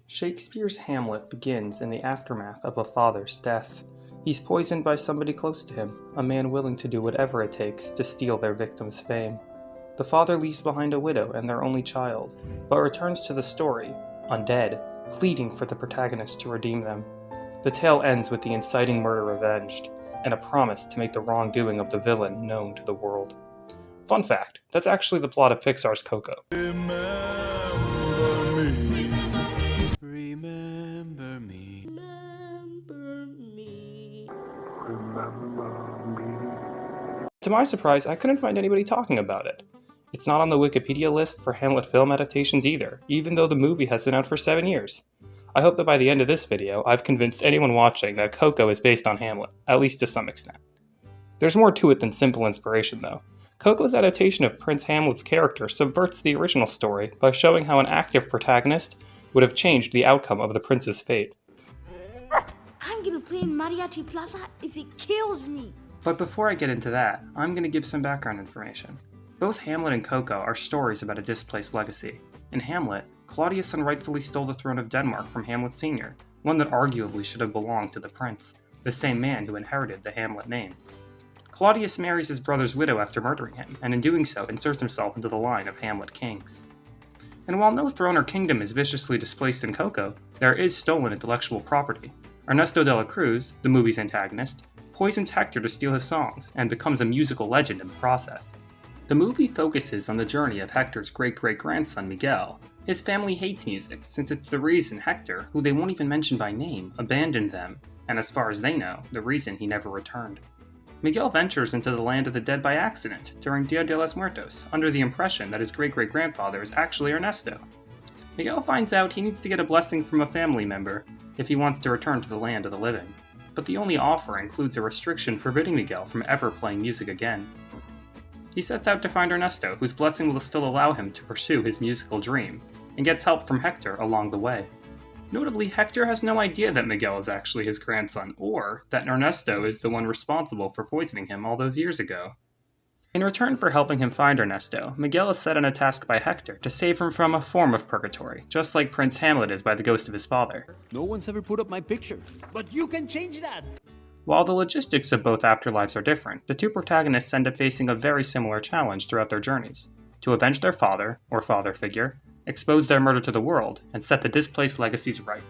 Shakespeare's Hamlet begins in the aftermath of a father's death. He's poisoned by somebody close to him, a man willing to do whatever it takes to steal their victim's fame. The father leaves behind a widow and their only child, but returns to the story, undead, pleading for the protagonist to redeem them. The tale ends with the inciting murder avenged, and a promise to make the wrongdoing of the villain known to the world. Fun fact, that's actually the plot of Pixar's Coco. Remember me. To my surprise, I couldn't find anybody talking about it. It's not on the Wikipedia list for Hamlet film adaptations either, even though the movie has been out for 7 years. I hope that by the end of this video, I've convinced anyone watching that Coco is based on Hamlet, at least to some extent. There's more to it than simple inspiration, though. Coco's adaptation of Prince Hamlet's character subverts the original story by showing how an active protagonist would have changed the outcome of the prince's fate. I'm gonna play in Mariachi Plaza if it kills me! But before I get into that, I'm going to give some background information. Both Hamlet and Coco are stories about a displaced legacy. In Hamlet, Claudius unrightfully stole the throne of Denmark from Hamlet Sr., one that arguably should have belonged to the prince, the same man who inherited the Hamlet name. Claudius marries his brother's widow after murdering him, and in doing so inserts himself into the line of Hamlet kings. And while no throne or kingdom is viciously displaced in Coco, there is stolen intellectual property. Ernesto de la Cruz, the movie's antagonist, poisons Hector to steal his songs, and becomes a musical legend in the process. The movie focuses on the journey of Hector's great-great-grandson Miguel. His family hates music, since it's the reason Hector, who they won't even mention by name, abandoned them, and as far as they know, the reason he never returned. Miguel ventures into the land of the dead by accident during Dia de los Muertos, under the impression that his great-great-grandfather is actually Ernesto. Miguel finds out he needs to get a blessing from a family member if he wants to return to the land of the living, but the only offer includes a restriction forbidding Miguel from ever playing music again. He sets out to find Ernesto, whose blessing will still allow him to pursue his musical dream, and gets help from Hector along the way. Notably, Hector has no idea that Miguel is actually his grandson, or that Ernesto is the one responsible for poisoning him all those years ago. In return for helping him find Ernesto, Miguel is set on a task by Hector to save him from a form of purgatory, just like Prince Hamlet is by the ghost of his father. No one's ever put up my picture, but you can change that! While the logistics of both afterlives are different, the two protagonists end up facing a very similar challenge throughout their journeys: to avenge their father, or father figure, expose their murder to the world, and set the displaced legacies right.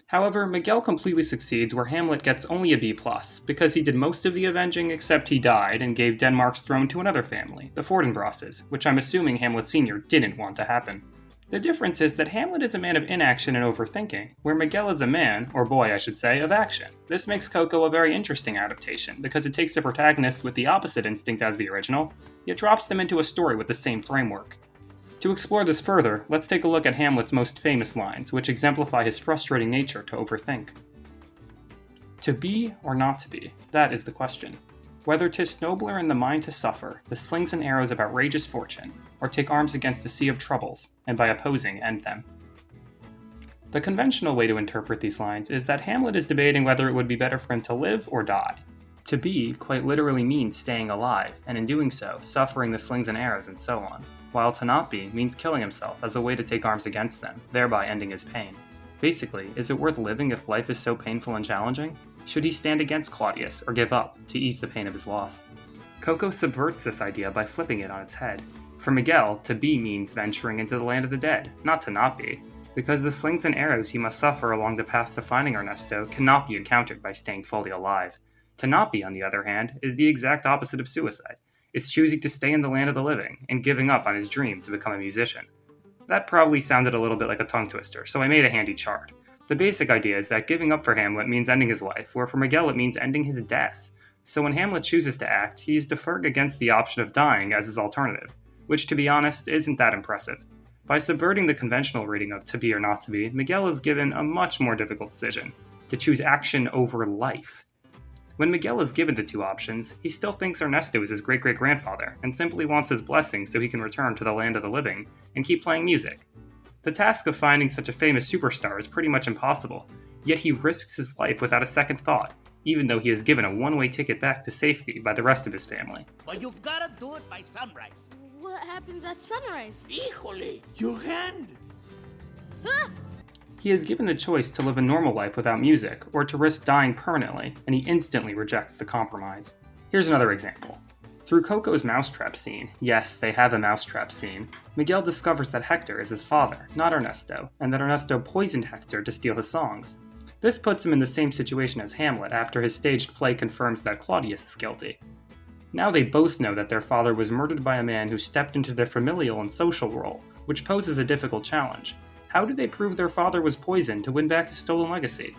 However, Miguel completely succeeds where Hamlet gets only a B+, because he did most of the avenging except he died and gave Denmark's throne to another family, the Fortinbrosses, which I'm assuming Hamlet Sr. didn't want to happen. The difference is that Hamlet is a man of inaction and overthinking, where Miguel is a man, or boy I should say, of action. This makes Coco a very interesting adaptation, because it takes the protagonist with the opposite instinct as the original, yet drops them into a story with the same framework. To explore this further, let's take a look at Hamlet's most famous lines, which exemplify his frustrating nature to overthink. To be or not to be, that is the question. Whether 'tis nobler in the mind to suffer the slings and arrows of outrageous fortune, or take arms against a sea of troubles, and by opposing end them. The conventional way to interpret these lines is that Hamlet is debating whether it would be better for him to live or die. To be quite literally means staying alive, and in doing so, suffering the slings and arrows and so on, while to not be means killing himself as a way to take arms against them, thereby ending his pain. Basically, is it worth living if life is so painful and challenging? Should he stand against Claudius or give up to ease the pain of his loss? Coco subverts this idea by flipping it on its head. For Miguel, to be means venturing into the land of the dead, not to not be, because the slings and arrows he must suffer along the path to finding Ernesto cannot be encountered by staying fully alive. To not be, on the other hand, is the exact opposite of suicide. It's choosing to stay in the land of the living, and giving up on his dream to become a musician. That probably sounded a little bit like a tongue twister, so I made a handy chart. The basic idea is that giving up for Hamlet means ending his life, where for Miguel it means ending his death. So when Hamlet chooses to act, he's deferring against the option of dying as his alternative, which to be honest, isn't that impressive. By subverting the conventional reading of to be or not to be, Miguel is given a much more difficult decision: to choose action over life. When Miguel is given the two options, he still thinks Ernesto is his great-great-grandfather, and simply wants his blessing so he can return to the land of the living and keep playing music. The task of finding such a famous superstar is pretty much impossible, yet he risks his life without a second thought, even though he is given a one-way ticket back to safety by the rest of his family. But you gotta do it by sunrise. What happens at sunrise? Híjole, your hand! Ah! He is given the choice to live a normal life without music, or to risk dying permanently, and he instantly rejects the compromise. Here's another example. Through Coco's mousetrap scene, yes, they have a mousetrap scene, Miguel discovers that Hector is his father, not Ernesto, and that Ernesto poisoned Hector to steal his songs. This puts him in the same situation as Hamlet after his staged play confirms that Claudius is guilty. Now they both know that their father was murdered by a man who stepped into their familial and social role, which poses a difficult challenge. How do they prove their father was poisoned to win back his stolen legacy?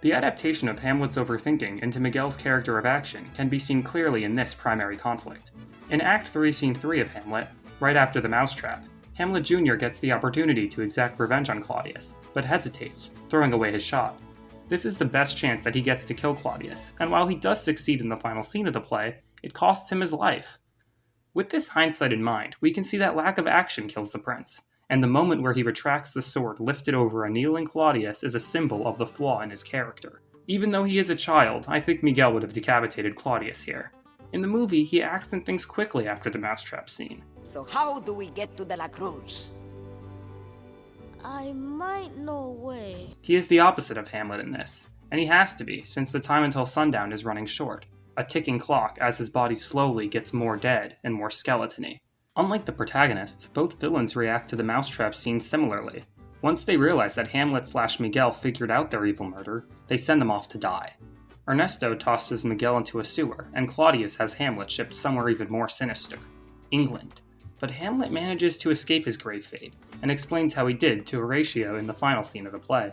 The adaptation of Hamlet's overthinking into Miguel's character of action can be seen clearly in this primary conflict. In Act 3, Scene 3 of Hamlet, right after the mousetrap, Hamlet Jr. gets the opportunity to exact revenge on Claudius, but hesitates, throwing away his shot. This is the best chance that he gets to kill Claudius, and while he does succeed in the final scene of the play, it costs him his life. With this hindsight in mind, we can see that lack of action kills the prince, and the moment where he retracts the sword lifted over a kneeling Claudius is a symbol of the flaw in his character. Even though he is a child, I think Miguel would have decapitated Claudius here. In the movie, he acts and thinks quickly after the mousetrap scene. So how do we get to De La Cruz? I might know a way. He is the opposite of Hamlet in this, and he has to be, since the time until sundown is running short, a ticking clock as his body slowly gets more dead and more skeleton-y. Unlike the protagonist, both villains react to the mousetrap scene similarly. Once they realize that Hamlet/Miguel figured out their evil murder, they send them off to die. Ernesto tosses Miguel into a sewer, and Claudius has Hamlet shipped somewhere even more sinister, England. But Hamlet manages to escape his grave fate, and explains how he did to Horatio in the final scene of the play.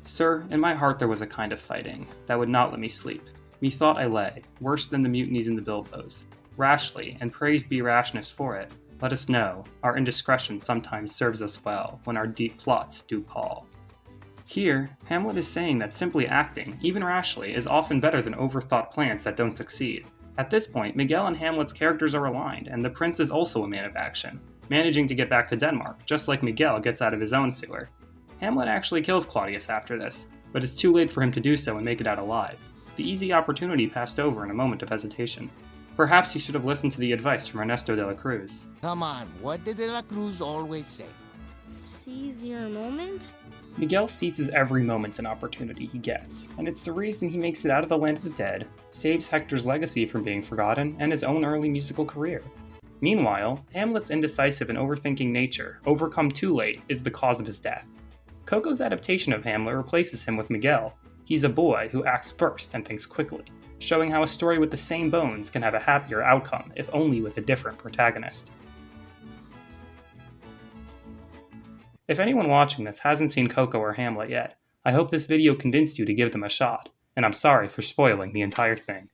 Sir, in my heart there was a kind of fighting, that would not let me sleep. Methought I lay, worse than the mutinies in the bilboes. Rashly, and praised be rashness for it, let us know, our indiscretion sometimes serves us well, when our deep plots do pall. Here, Hamlet is saying that simply acting, even rashly, is often better than overthought plans that don't succeed. At this point, Miguel and Hamlet's characters are aligned, and the prince is also a man of action, managing to get back to Denmark, just like Miguel gets out of his own sewer. Hamlet actually kills Claudius after this, but it's too late for him to do so and make it out alive. The easy opportunity passed over in a moment of hesitation. Perhaps he should have listened to the advice from Ernesto de la Cruz. Come on, what did De La Cruz always say? Seize your moment? Miguel seizes every moment and opportunity he gets, and it's the reason he makes it out of the land of the dead, saves Hector's legacy from being forgotten, and his own early musical career. Meanwhile, Hamlet's indecisive and overthinking nature, overcome too late, is the cause of his death. Coco's adaptation of Hamlet replaces him with Miguel. He's a boy who acts first and thinks quickly, showing how a story with the same bones can have a happier outcome, if only with a different protagonist. If anyone watching this hasn't seen Coco or Hamlet yet, I hope this video convinced you to give them a shot, and I'm sorry for spoiling the entire thing.